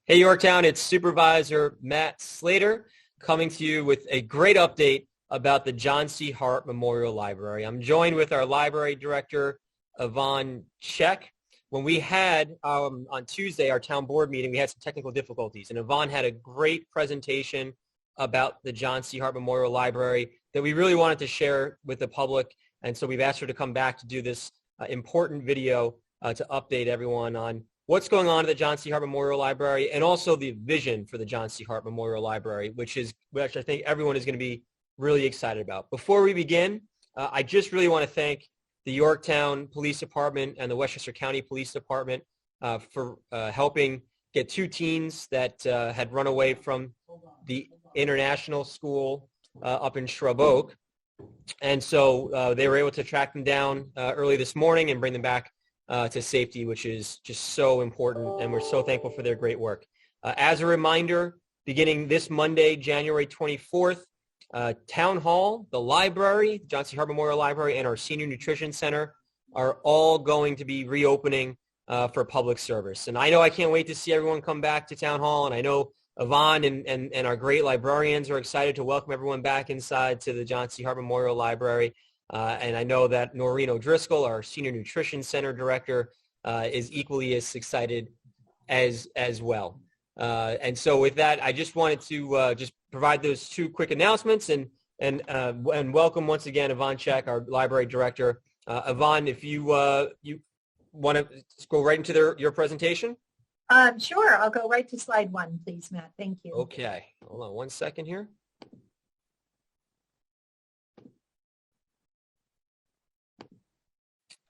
Hey, Yorktown, it's Supervisor Matt Slater coming to you with a great update about the John C. Hart Memorial Library. I'm joined with our library director, Yvonne Check. When we had on Tuesday our town board meeting, we had some technical difficulties, and Yvonne had a great presentation about the John C. Hart Memorial Library that we really wanted to share with the public, and so we've asked her to come back to do this important video to update everyone on what's going on at the John C. Hart Memorial Library, and also the vision for the John C. Hart Memorial Library, which I think everyone is going to be really excited about. Before we begin, I just really want to thank the Yorktown Police Department and the Westchester County Police Department for helping get two teens that had run away from the international school up in Shrub Oak. And so they were able to track them down early this morning and bring them back to safety, which is just so important, and we're so thankful for their great work. As a reminder, beginning this Monday, January 24th, Town Hall, the library, John C. Hart Memorial Library, and our Senior Nutrition Center are all going to be reopening for public service. And I know I can't wait to see everyone come back to Town Hall, and I know Yvonne and our great librarians are excited to welcome everyone back inside to the John C. Hart Memorial Library. And I know that Noreen O'Driscoll, our Senior Nutrition Center Director, is equally as excited as well. And so with that, I just wanted to just provide those two quick announcements and welcome once again Yvonne Check, our Library Director. Yvonne, if you want to go right into your presentation. Sure. I'll go right to slide 1, please, Matt. Thank you. Okay. Hold on one second here.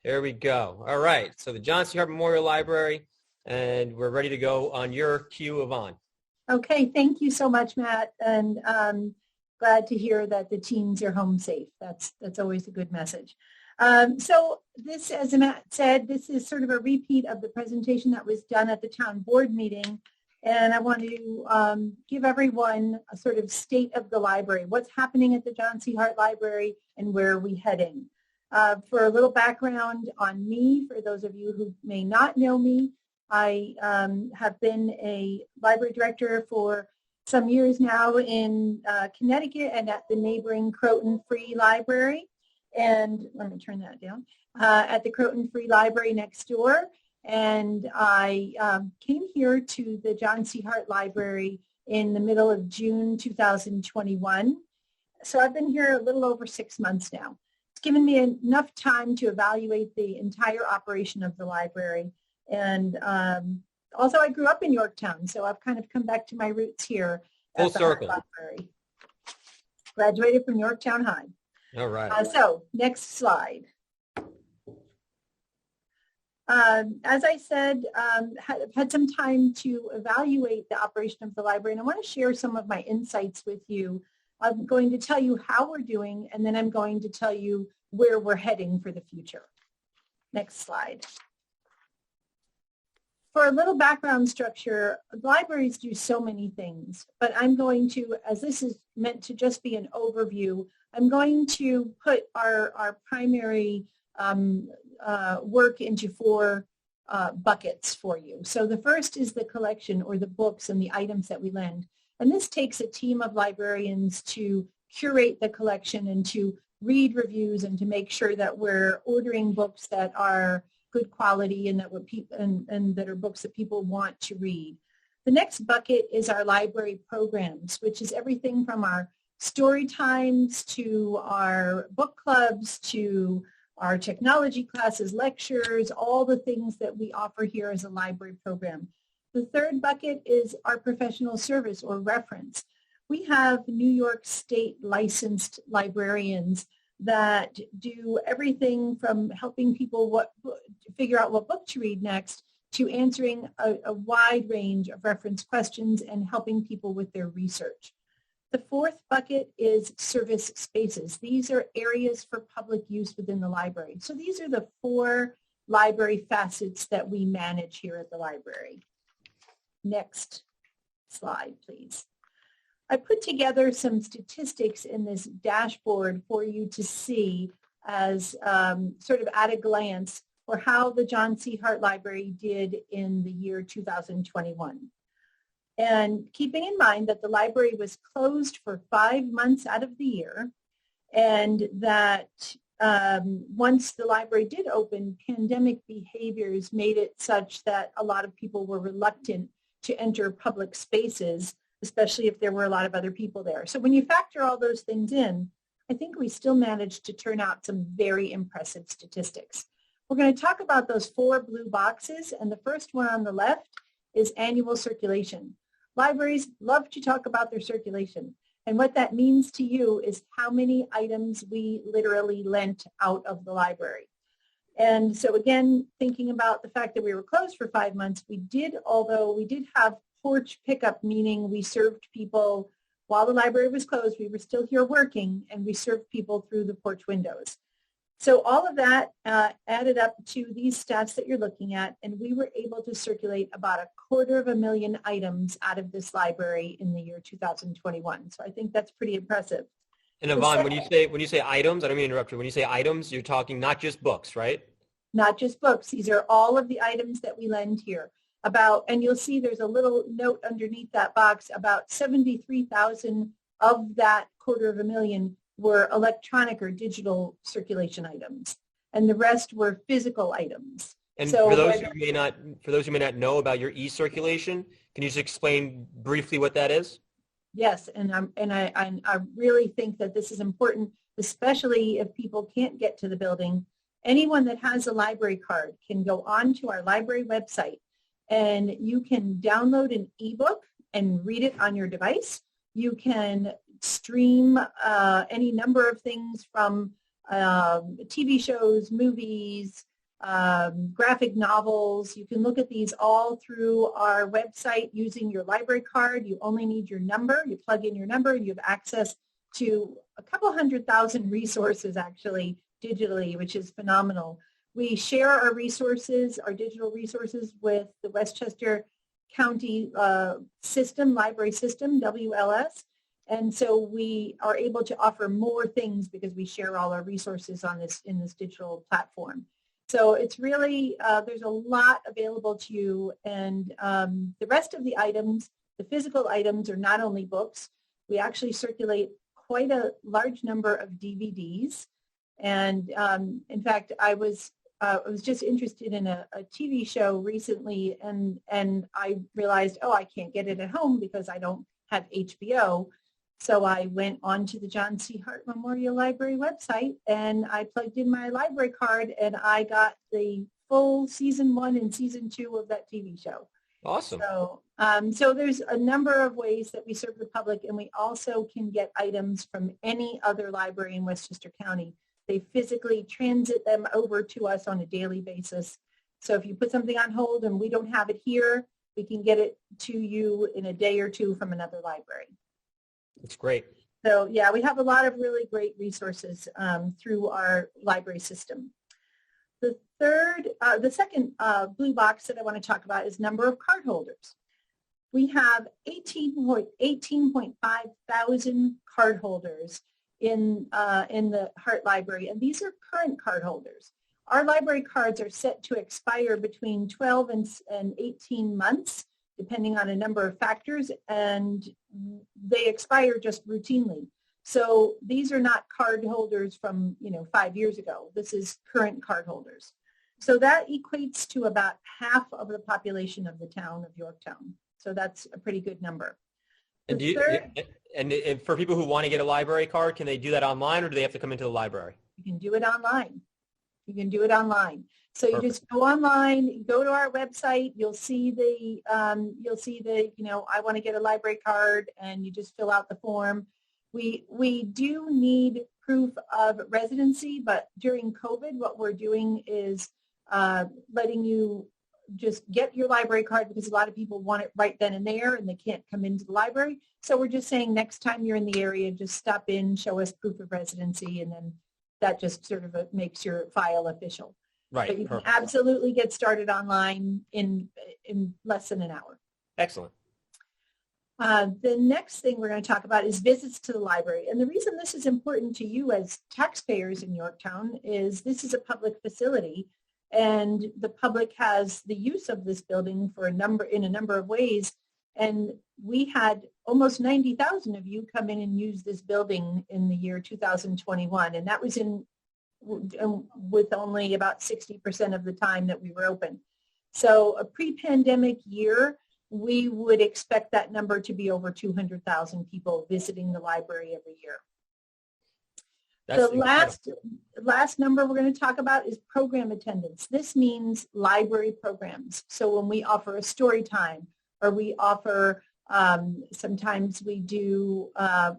There we go. All right. So the John C. Hart Memorial Library, and we're ready to go on your cue, Yvonne. Okay. Thank you so much, Matt. And glad to hear that the teens are home safe. That's always a good message. So this, as Matt said, this is sort of a repeat of the presentation that was done at the town board meeting. And I want to give everyone a sort of state of the library, what's happening at the John C. Hart Library and where are we heading. For a little background on me, for those of you who may not know me, I have been a library director for some years now in Connecticut and at the neighboring Croton Free Library. And let me turn that down, at the Croton Free Library next door. And I came here to the John C. Hart Library in the middle of June 2021. So I've been here a little over 6 months now. It's given me enough time to evaluate the entire operation of the library. And also I grew up in Yorktown, so I've kind of come back to my roots here Full at the circle. Hart Library. Graduated from Yorktown High. All right. So next slide. As I said, had some time to evaluate the operation of the library, and I want to share some of my insights with you. I'm going to tell you how we're doing, and then I'm going to tell you where we're heading for the future. Next slide. For a little background structure, libraries do so many things, but I'm going to, as this is meant to just be an overview, I'm going to put our primary work into 4 buckets for you. So the first is the collection, or the books and the items that we lend. And this takes a team of librarians to curate the collection and to read reviews and to make sure that we're ordering books that are good quality and that and that are books that people want to read. The next bucket is our library programs, which is everything from our story times to our book clubs to our technology classes, lectures, all the things that we offer here as a library program. The third bucket is our professional service or reference. We have New York State licensed librarians that do everything from helping people figure out what book to read next to answering a wide range of reference questions and helping people with their research. The fourth bucket is service spaces. These are areas for public use within the library. So these are the 4 library facets that we manage here at the library. Next slide, please. I put together some statistics in this dashboard for you to see as sort of at a glance for how the John C. Hart Library did in the year 2021. And keeping in mind that the library was closed for 5 months out of the year, and that once the library did open, pandemic behaviors made it such that a lot of people were reluctant to enter public spaces, especially if there were a lot of other people there. So when you factor all those things in, I think we still managed to turn out some very impressive statistics. We're going to talk about those 4 blue boxes, and the first one on the left is annual circulation. Libraries love to talk about their circulation. And what that means to you is how many items we literally lent out of the library. And so again, thinking about the fact that we were closed for 5 months, although we did have porch pickup, meaning we served people while the library was closed, we were still here working, and we served people through the porch windows. So all of that added up to these stats that you're looking at, and we were able to circulate about 250,000 items out of this library in the year 2021. So I think that's pretty impressive. And Yvonne, when you say items, I don't mean to interrupt you. When you say items, you're talking not just books, right? Not just books. These are all of the items that we lend here. And you'll see there's a little note underneath that box, about 73,000 of that 250,000 were electronic or digital circulation items, and the rest were physical items. And so for those who may not know about your e-circulation, can you just explain briefly what that is? Yes, and I really think that this is important, especially if people can't get to the building. Anyone that has a library card can go onto our library website, and you can download an ebook and read it on your device. You can stream any number of things from TV shows, movies, graphic novels. You can look at these all through our website using your library card. You only need your number. You plug in your number, and you have access to a couple 100,000 resources actually digitally, which is phenomenal. We share our resources, our digital resources, with the Westchester County library system, WLS. And so we are able to offer more things because we share all our resources in this digital platform. So it's really, there's a lot available to you. And the rest of the items, the physical items, are not only books. We actually circulate quite a large number of DVDs. And in fact, I was just interested in a TV show recently, and I realized, I can't get it at home because I don't have HBO. So I went onto the John C. Hart Memorial Library website, and I plugged in my library card, and I got the full season 1 and season 2 of that TV show. Awesome. So there's a number of ways that we serve the public, and we also can get items from any other library in Westchester County. They physically transit them over to us on a daily basis. So if you put something on hold and we don't have it here, we can get it to you in a day or two from another library. That's great. So yeah, we have a lot of really great resources through our library system. The second blue box that I want to talk about is number of cardholders. We have 18.5 thousand cardholders in the Hart Library, and these are current cardholders. Our library cards are set to expire between 12 and 18 months, depending on a number of factors, and they expire just routinely. So these are not card holders from 5 years ago. This is current card holders. So that equates to about half of the population of the town of Yorktown. So that's a pretty good number. And and for people who want to get a library card, can they do that online, or do they have to come into the library? You can do it online. You can do it online. So Perfect. You just go online, go to our website. You'll see the I want to get a library card, and you just fill out the form. We do need proof of residency, but during COVID, what we're doing is letting you just get your library card, because a lot of people want it right then and there and they can't come into the library. So we're just saying next time you're in the area, just stop in, show us proof of residency, and then that just sort of makes your file official. Right. But you can absolutely get started online in less than an hour. Excellent. The next thing we're going to talk about is visits to the library. And the reason this is important to you as taxpayers in Yorktown is this is a public facility, and the public has the use of this building in a number of ways. And we had almost 90,000 of you come in and use this building in the year 2021. And that was with only about 60% of the time that we were open. So a pre-pandemic year, we would expect that number to be over 200,000 people visiting the library every year. That's the last number we're going to talk about is program attendance. This means library programs. So when we offer a story time, or we offer, sometimes we do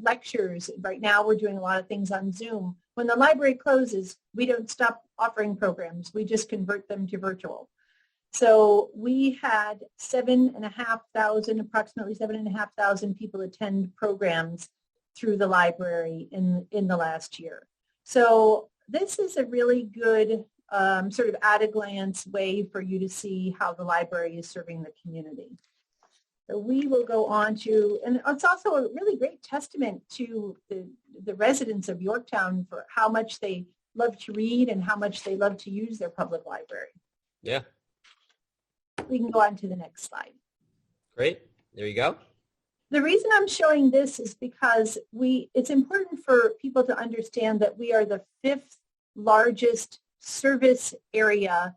lectures. Right now we're doing a lot of things on Zoom. When the library closes, we don't stop offering programs. We just convert them to virtual. So we had approximately 7,500 people attend programs through the library in the last year. So this is a really good sort of at-a-glance way for you to see how the library is serving the community. So we will go on to, and it's also a really great testament to the residents of Yorktown for how much they love to read and how much they love to use their public library. Yeah. We can go on to the next slide. Great. There you go. The reason I'm showing this is because it's important for people to understand that we are the 5th largest service area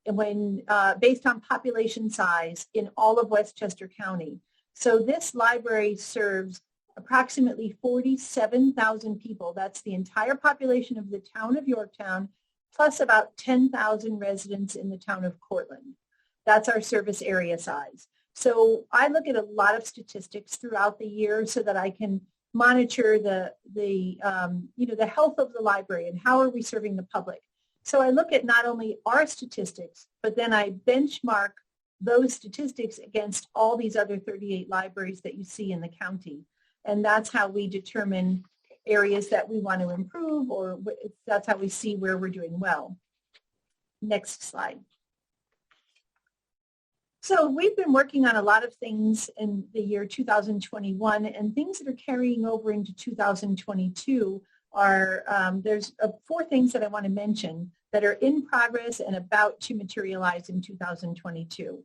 when based on population size in all of Westchester County. So this library serves approximately 47,000 people. That's the entire population of the town of Yorktown, plus about 10,000 residents in the town of Cortland. That's our service area size. So I look at a lot of statistics throughout the year so that I can monitor the health of the library and how are we serving the public. So I look at not only our statistics, but then I benchmark those statistics against all these other 38 libraries that you see in the county. And that's how we determine areas that we want to improve, or that's how we see where we're doing well. Next slide. So we've been working on a lot of things in the year 2021, and things that are carrying over into 2022 are, there's 4 things that I want to mention that are in progress and about to materialize in 2022.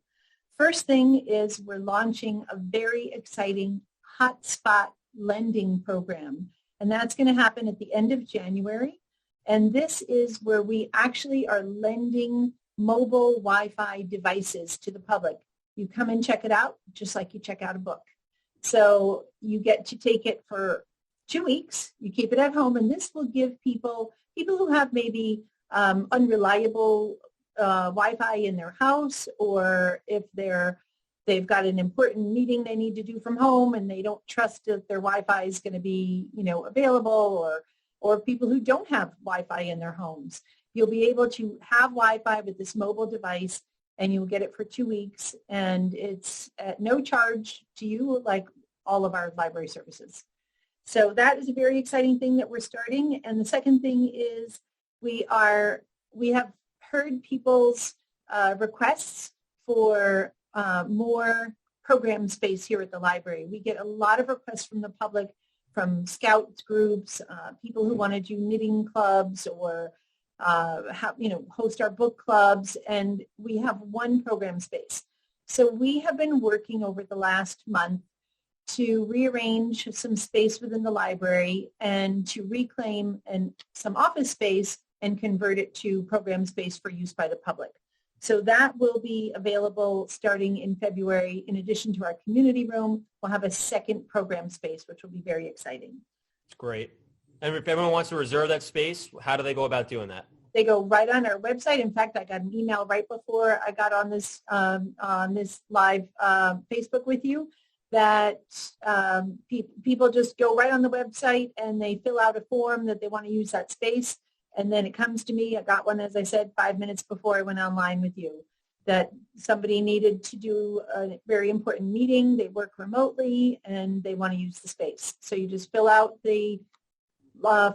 First thing is we're launching a very exciting hotspot lending program, and that's going to happen at the end of January. And this is where we actually are lending mobile Wi-Fi devices to the public. You come and check it out just like you check out a book. So you get to take it for 2 weeks. You keep it at home, and this will give people who have maybe unreliable Wi-Fi in their house, or if they've got an important meeting they need to do from home and they don't trust that their Wi-Fi is going to be available, or people who don't have Wi-Fi in their homes. You'll be able to have Wi-Fi with this mobile device, and you'll get it for 2 weeks, and it's at no charge to you, like all of our library services. So that is a very exciting thing that we're starting. And the second thing is we have heard people's requests for more program space here at the library. We get a lot of requests from the public, from Scouts groups, people who want to do knitting clubs, or host our book clubs, and we have one program space. So we have been working over the last month to rearrange some space within the library and to reclaim some office space and convert it to program space for use by the public. So that will be available starting in February. In addition to our community room, we'll have a second program space, which will be very exciting. It's great. And if everyone wants to reserve that space, how do they go about doing that? They go right on our website. In fact, I got an email right before I got on this live Facebook with you that people just go right on the website and they fill out a form that they want to use that space. And then it comes to me. I got one, as I said, 5 minutes before I went online with you, that somebody needed to do a very important meeting. They work remotely and they want to use the space. So you just fill out the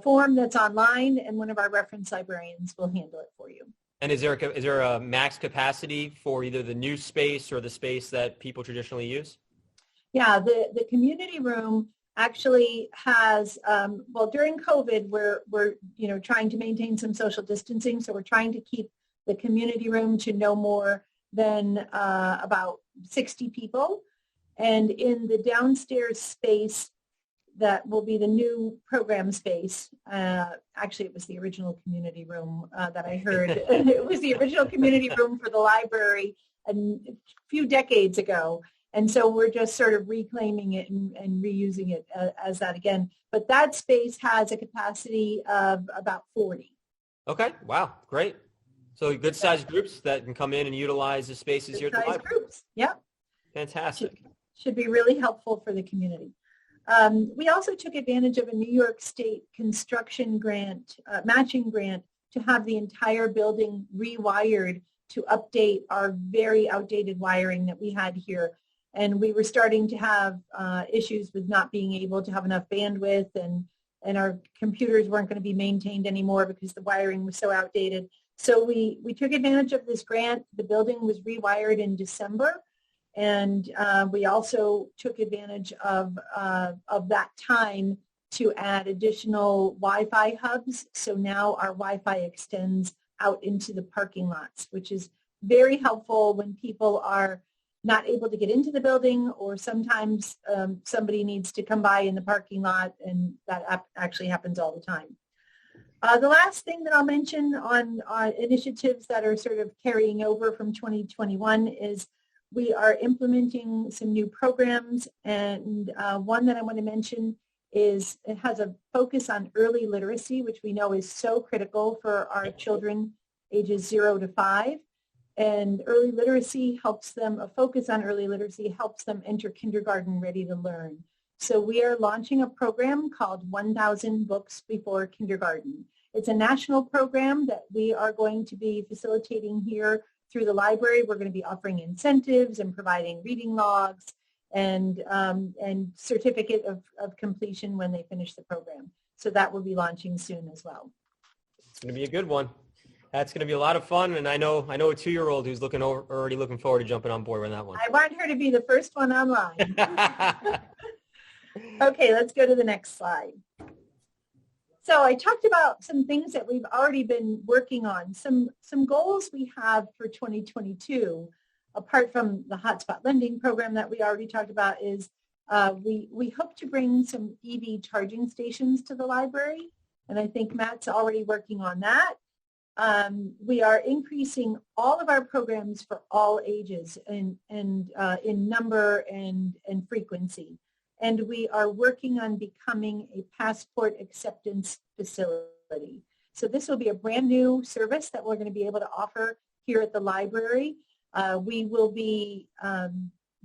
form that's online, and one of our reference librarians will handle it for you. And is there a max capacity for either the new space or the space that people traditionally use? Yeah, the community room actually has, during COVID, we're trying to maintain some social distancing, so we're trying to keep the community room to no more than about 60 people. And in the downstairs space, that will be the new program space. Actually, it was the original community room that I heard. It was the original community room for the library a few decades ago. And so we're just sort of reclaiming it and reusing it as that again. But that space has a capacity of about 40. Okay. Wow. Great. So good sized groups that can come in and utilize the spaces here at the library. Groups. Yeah. Fantastic. Should be really helpful for the community. We also took advantage of a New York State construction grant, matching grant, to have the entire building rewired to update our very outdated wiring that we had here. And we were starting to have issues with not being able to have enough bandwidth, and our computers weren't going to be maintained anymore because the wiring was so outdated. So we took advantage of this grant. The building was rewired in December. And we also took advantage of that time to add additional Wi-Fi hubs. So now our Wi-Fi extends out into the parking lots, which is very helpful when people are not able to get into the building, or sometimes somebody needs to come by in the parking lot, and that actually happens all the time. The last thing that I'll mention on initiatives that are sort of carrying over from 2021 is we are implementing some new programs, and one that I want to mention is it has a focus on early literacy, which we know is so critical for our children ages 0 to 5. And early literacy helps them, a focus on early literacy helps them enter kindergarten ready to learn. So we are launching a program called 1,000 Books Before Kindergarten. It's a national program that we are going to be facilitating here through the library. We're going to be offering incentives and providing reading logs and certificate of completion when they finish the program. So that will be launching soon as well. It's going to be a good one. That's going to be a lot of fun, and I know a 2-year-old who's already looking forward to jumping on board with that one. I want her to be the first one online. Okay, let's go to the next slide. So I talked about some things that we've already been working on. Some goals we have for 2022, apart from the hotspot lending program that we already talked about, is we hope to bring some EV charging stations to the library, and I think Matt's already working on that. We are increasing all of our programs for all ages and in number and frequency. And we are working on becoming a passport acceptance facility. So this will be a brand new service that we're going to be able to offer here at the library. We will be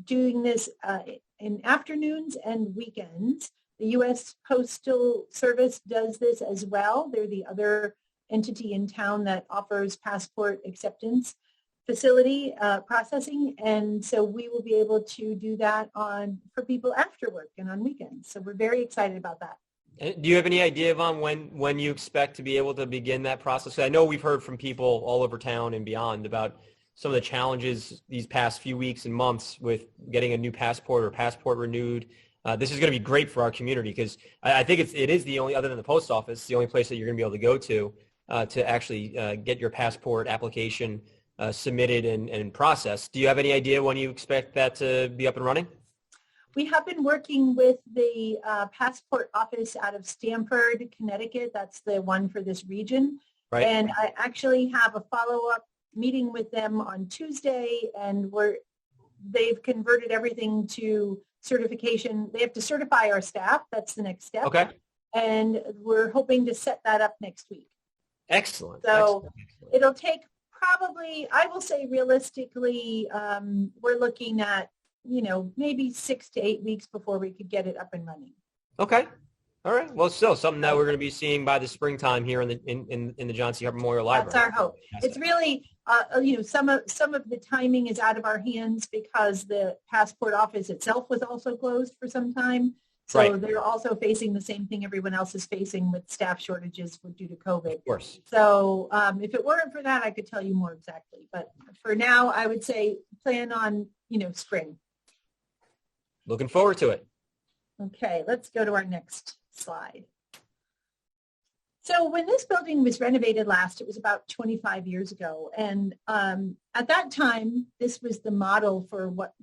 doing this in afternoons and weekends. The U.S. Postal Service does this as well. They're the other entity in town that offers passport acceptance facility processing, and so we will be able to do that for people after work and on weekends. So we're very excited about that. Do you have any idea, Yvonne, when you expect to be able to begin that process? I know we've heard from people all over town and beyond about some of the challenges these past few weeks and months with getting a new passport or passport renewed. This is going to be great for our community because I think it is the only, other than the post office, the only place that you're going to be able to go to actually get your passport application submitted and processed. Do you have any idea when you expect that to be up and running? We have been working with the passport office out of Stamford, Connecticut. That's the one for this region. Right. And I actually have a follow-up meeting with them on Tuesday, and they've converted everything to certification. They have to certify our staff. That's the next step. Okay. And we're hoping to set that up next week. Excellent. So it'll take probably, I will say realistically, we're looking at, maybe 6 to 8 weeks before we could get it up and running. Okay. All right. Well, still something that we're going to be seeing by the springtime here in the John C. Harper Memorial Library. That's our hope. It's really, some of the timing is out of our hands because the passport office itself was also closed for some time. So right. They're also facing the same thing everyone else is facing with staff shortages due to COVID. Of course. So if it weren't for that, I could tell you more exactly. But for now, I would say plan on, spring. Looking forward to it. Okay, let's go to our next slide. So when this building was renovated last, it was about 25 years ago. And at that time, this was the model for what,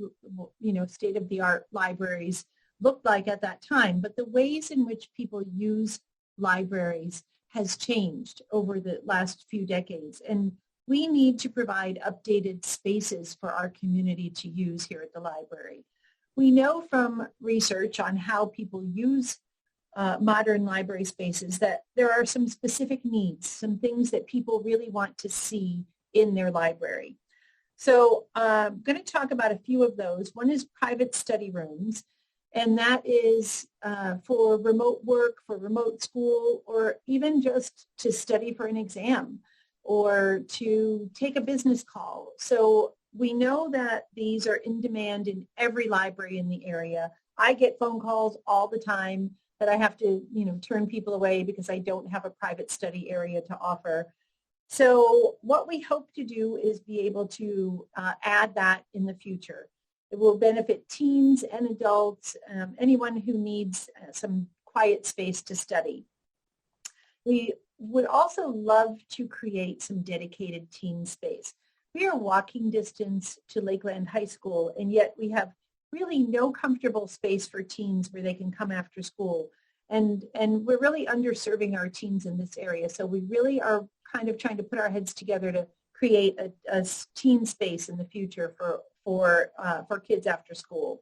state-of-the-art libraries looked like at that time. But the ways in which people use libraries has changed over the last few decades. And we need to provide updated spaces for our community to use here at the library. We know from research on how people use modern library spaces that there are some specific needs, some things that people really want to see in their library. So I'm going to talk about a few of those. One is private study rooms, and that is for remote work, for remote school, or even just to study for an exam or to take a business call. So we know that these are in demand in every library in the area. I get phone calls all the time that I have to, turn people away because I don't have a private study area to offer. So what we hope to do is be able to add that in the future. It will benefit teens and adults, anyone who needs some quiet space to study. We would also love to create some dedicated teen space. We are walking distance to Lakeland High School, and yet we have really no comfortable space for teens where they can come after school. And we're really underserving our teens in this area. So we really are kind of trying to put our heads together to create a teen space in the future for kids after school.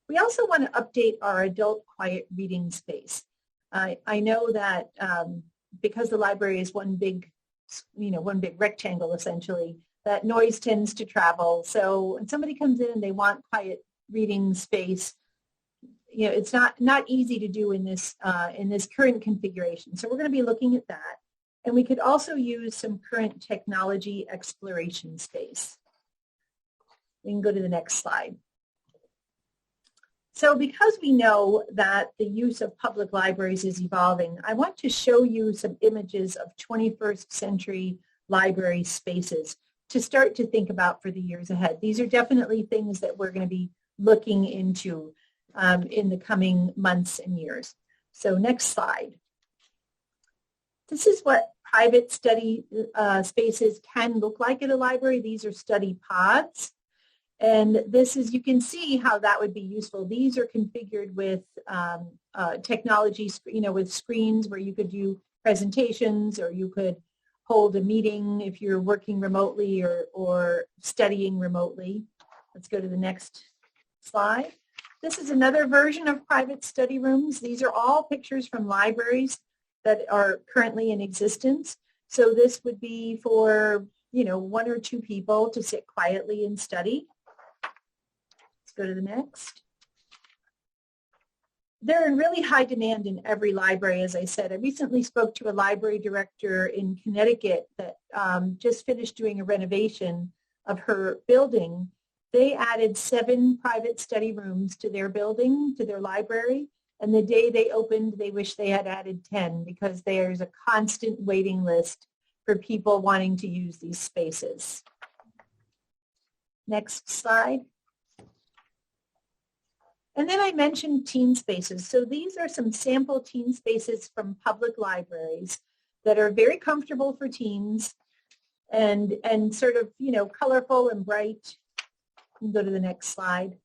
We also want to update our adult quiet reading space. I know that because the library is one big rectangle essentially, that noise tends to travel. So when somebody comes in and they want quiet reading space, it's not easy to do in this current configuration. So we're going to be looking at that. And we could also use some current technology exploration space. We can go to the next slide. So because we know that the use of public libraries is evolving, I want to show you some images of 21st century library spaces to start to think about for the years ahead. These are definitely things that we're going to be looking into in the coming months and years. So next slide. This is what private study spaces can look like at a library. These are study pods. And this is, you can see how that would be useful. These are configured with technology, with screens where you could do presentations, or you could hold a meeting if you're working remotely or studying remotely. Let's go to the next slide. This is another version of private study rooms. These are all pictures from libraries that are currently in existence. So this would be for, one or two people to sit quietly and study. Let's go to the next. They're in really high demand in every library, as I said. I recently spoke to a library director in Connecticut that just finished doing a renovation of her building. They added 7 private study rooms to their building, to their library. And the day they opened, they wish they had added 10 because there's a constant waiting list for people wanting to use these spaces. Next slide. And then I mentioned teen spaces. So these are some sample teen spaces from public libraries that are very comfortable for teens and sort of, colorful and bright. You can go to the next slide.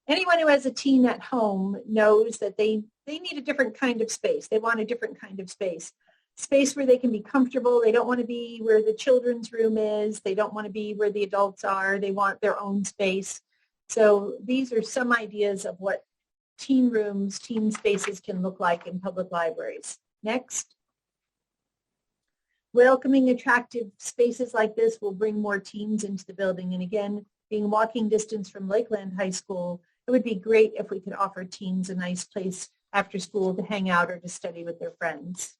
Anyone who has a teen at home knows that they need a different kind of space. They want a different kind of space. Space where they can be comfortable. They don't want to be where the children's room is. They don't want to be where the adults are. They want their own space. So these are some ideas of what teen rooms, teen spaces can look like in public libraries. Next. Welcoming, attractive spaces like this will bring more teens into the building. And again, being walking distance from Lakeland High School, it would be great if we could offer teens a nice place after school to hang out or to study with their friends.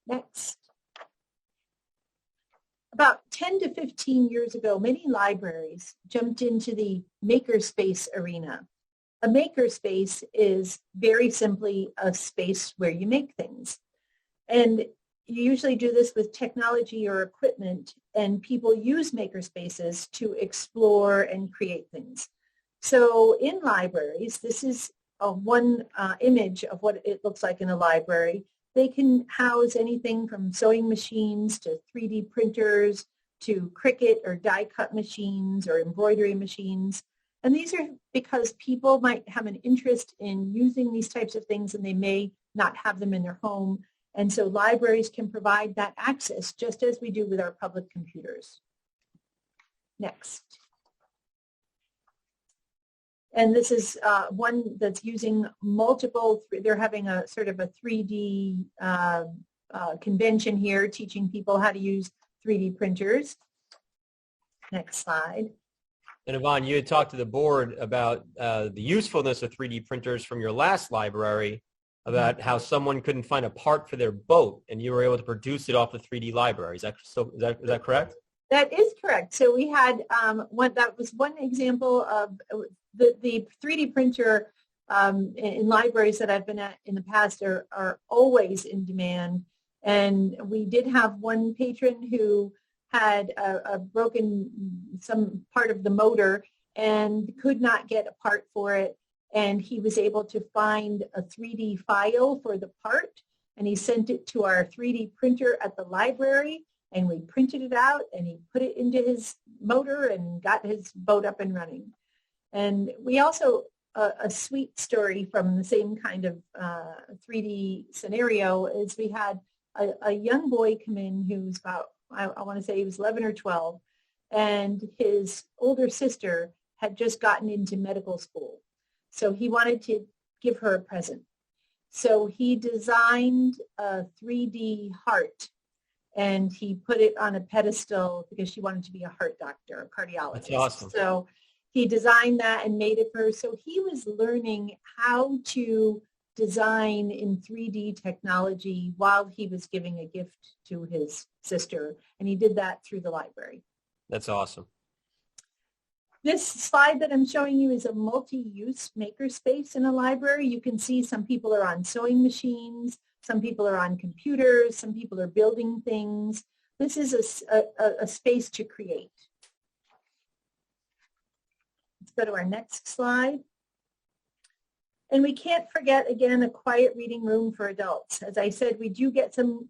Next. About 10 to 15 years ago, many libraries jumped into the makerspace arena. A makerspace is very simply a space where you make things. And you usually do this with technology or equipment, and people use makerspaces to explore and create things. So in libraries, this is one image of what it looks like in a library. They can house anything from sewing machines to 3D printers to Cricut or die cut machines or embroidery machines. And these are because people might have an interest in using these types of things and they may not have them in their home. And so libraries can provide that access just as we do with our public computers. Next. And this is one that's using multiple, they're having a sort of a 3D convention here, teaching people how to use 3D printers. Next slide. And Yvonne, you had talked to the board about the usefulness of 3D printers from your last library, about how someone couldn't find a part for their boat, and you were able to produce it off the 3D library. Is that correct? That is correct. So we had that was one example of the 3D printer in libraries that I've been at in the past are always in demand. And we did have one patron who had a broken some part of the motor and could not get a part for it. And he was able to find a 3D file for the part, and he sent it to our 3D printer at the library, and we printed it out, and he put it into his motor and got his boat up and running. And we also, a sweet story from the same kind of 3D scenario is we had a young boy come in who's about, I want to say he was 11 or 12, and his older sister had just gotten into medical school. So he wanted to give her a present. So he designed a 3D heart, and he put it on a pedestal because she wanted to be a heart doctor, a cardiologist. That's awesome. So he designed that and made it for her. So he was learning how to design in 3D technology while he was giving a gift to his sister. And he did that through the library. That's awesome. This slide that I'm showing you is a multi-use makerspace in a library. You can see some people are on sewing machines, some people are on computers, some people are building things. This is a space to create. Let's go to our next slide. And we can't forget, again, a quiet reading room for adults. As I said, we do get some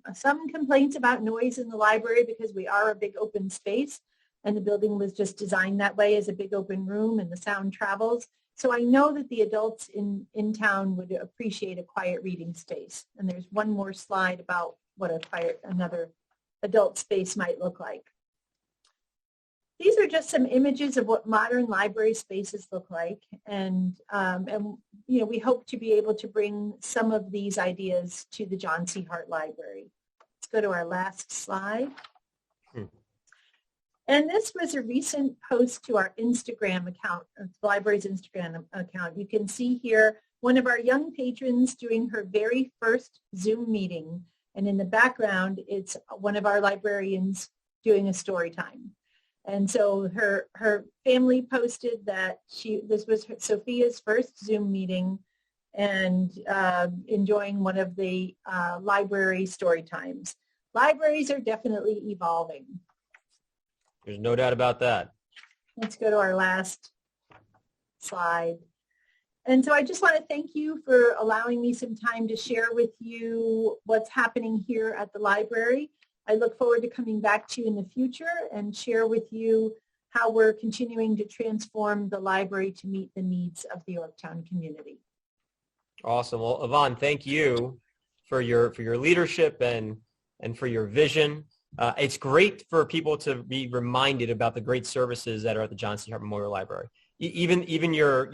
complaints about noise in the library because we are a big open space, and the building was just designed that way as a big open room, and the sound travels. So I know that the adults in town would appreciate a quiet reading space. And there's one more slide about what another adult space might look like. These are just some images of what modern library spaces look like. And you know, we hope to be able to bring some of these ideas to the John C. Hart Library. Let's go to our last slide. And this was a recent post to our Instagram account, the library's Instagram account. You can see here one of our young patrons doing her very first Zoom meeting. And in the background, it's one of our librarians doing a story time. And so her family posted that this was Sophia's first Zoom meeting and enjoying one of the library story times. Libraries are definitely evolving. There's no doubt about that. Let's go to our last slide. And so I just want to thank you for allowing me some time to share with you what's happening here at the library. I look forward to coming back to you in the future and share with you how we're continuing to transform the library to meet the needs of the Yorktown community. Awesome. Well, Yvonne, thank you for your leadership and for your vision. It's great for people to be reminded about the great services that are at the John C. Hart Memorial Library. Even your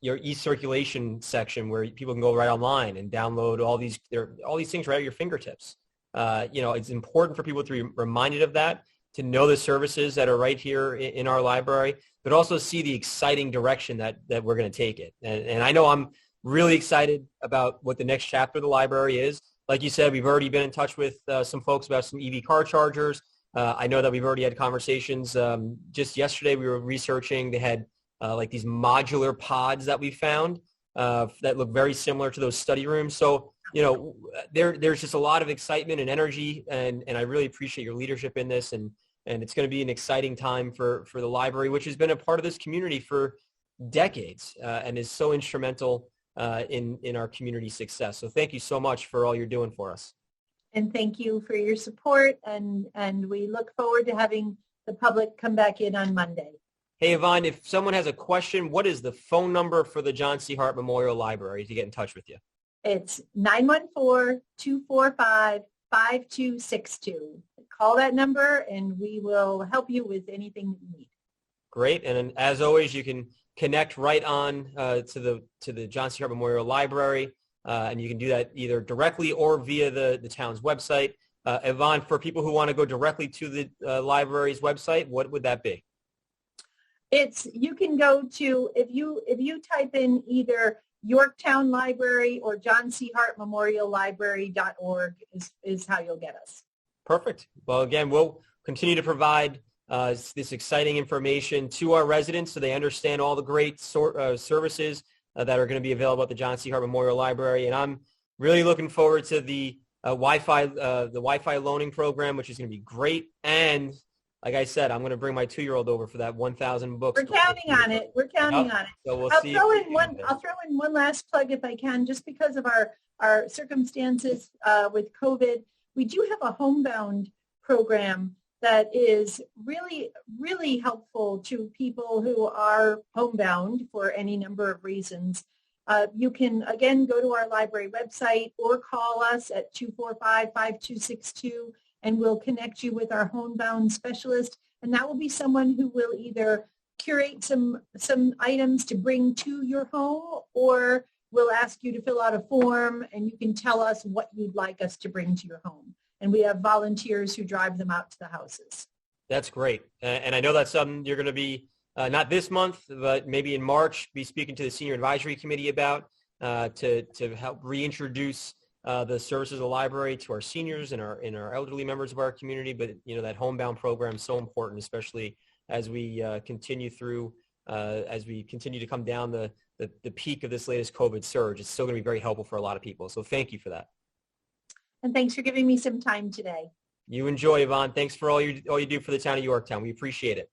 e-circulation section, where people can go right online and download all these things right at your fingertips. You know, it's important for people to be reminded of that, to know the services that are right here in our library, but also see the exciting direction that we're going to take it. And I know I'm really excited about what the next chapter of the library is. Like you said, we've already been in touch with some folks about some EV car chargers. I know that we've already had conversations. Just yesterday, we were researching. They had like these modular pods that we found that look very similar to those study rooms. So, you know, there's just a lot of excitement and energy, and I really appreciate your leadership in this. And it's going to be an exciting time for the library, which has been a part of this community for decades and is so instrumental in our community success. So thank you so much for all you're doing for us. And thank you for your support. And we look forward to having the public come back in on Monday. Hey, Yvonne, if someone has a question, what is the phone number for the John C. Hart Memorial Library to get in touch with you? It's 914-245-5262. Call that number and we will help you with anything that you need. Great. And as always, you can connect right on to the John C. Hart Memorial Library, and you can do that either directly or via the town's website. Yvonne, for people who want to go directly to the library's website, what would that be? You can go to, if you type in either Yorktown Library or John C. Hart Memorial Library.org is how you'll get us. Perfect. Well, again, we'll continue to provide this exciting information to our residents so they understand all the great services that are going to be available at the John C. Hart Memorial Library. And I'm really looking forward to the Wi-Fi loaning program, which is going to be great. And like I said, I'm going to bring my 2-year-old over for that 1,000 books. We're counting on it. We're counting on it. So we'll I'll see. throw in one last plug if I can, just because of our circumstances with COVID. We do have a homebound program that is really, really helpful to people who are homebound for any number of reasons. You can, again, go to our library website or call us at 245-5262, and we'll connect you with our homebound specialist. And that will be someone who will either curate some items to bring to your home, or we'll ask you to fill out a form, and you can tell us what you'd like us to bring to your home. And we have volunteers who drive them out to the houses. That's great. And I know that's something you're going to be, not this month, but maybe in March, be speaking to the Senior Advisory Committee about to help reintroduce the services of the library to our seniors and our elderly members of our community. But, that homebound program is so important, especially as we continue to come down the peak of this latest COVID surge. It's still going to be very helpful for a lot of people. So thank you for that. And thanks for giving me some time today. You enjoy, Yvonne. Thanks for all you do for the town of Yorktown. We appreciate it.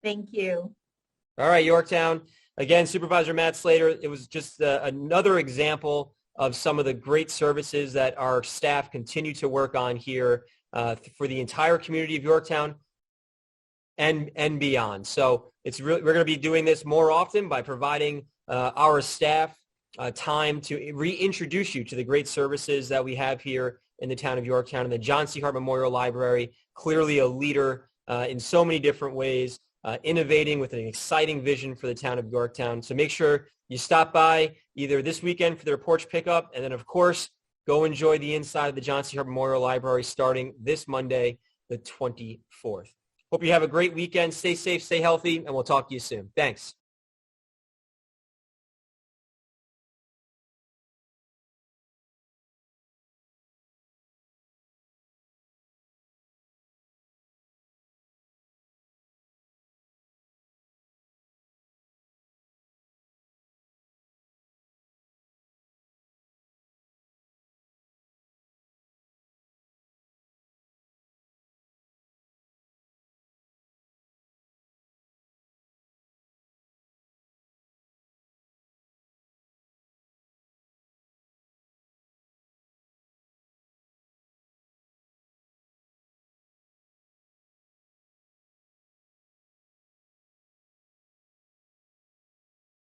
Thank you. All right, Yorktown. Again, Supervisor Matt Slater, it was just another example of some of the great services that our staff continue to work on here for the entire community of Yorktown and beyond. So we're going to be doing this more often by providing our staff time to reintroduce you to the great services that we have here in the town of Yorktown. And the John C. Hart Memorial Library, clearly a leader in so many different ways, innovating with an exciting vision for the town of Yorktown. So make sure you stop by either this weekend for their porch pickup, and then, of course, go enjoy the inside of the John C. Hart Memorial Library starting this Monday, the 24th. Hope you have a great weekend. Stay safe, stay healthy, and we'll talk to you soon. Thanks.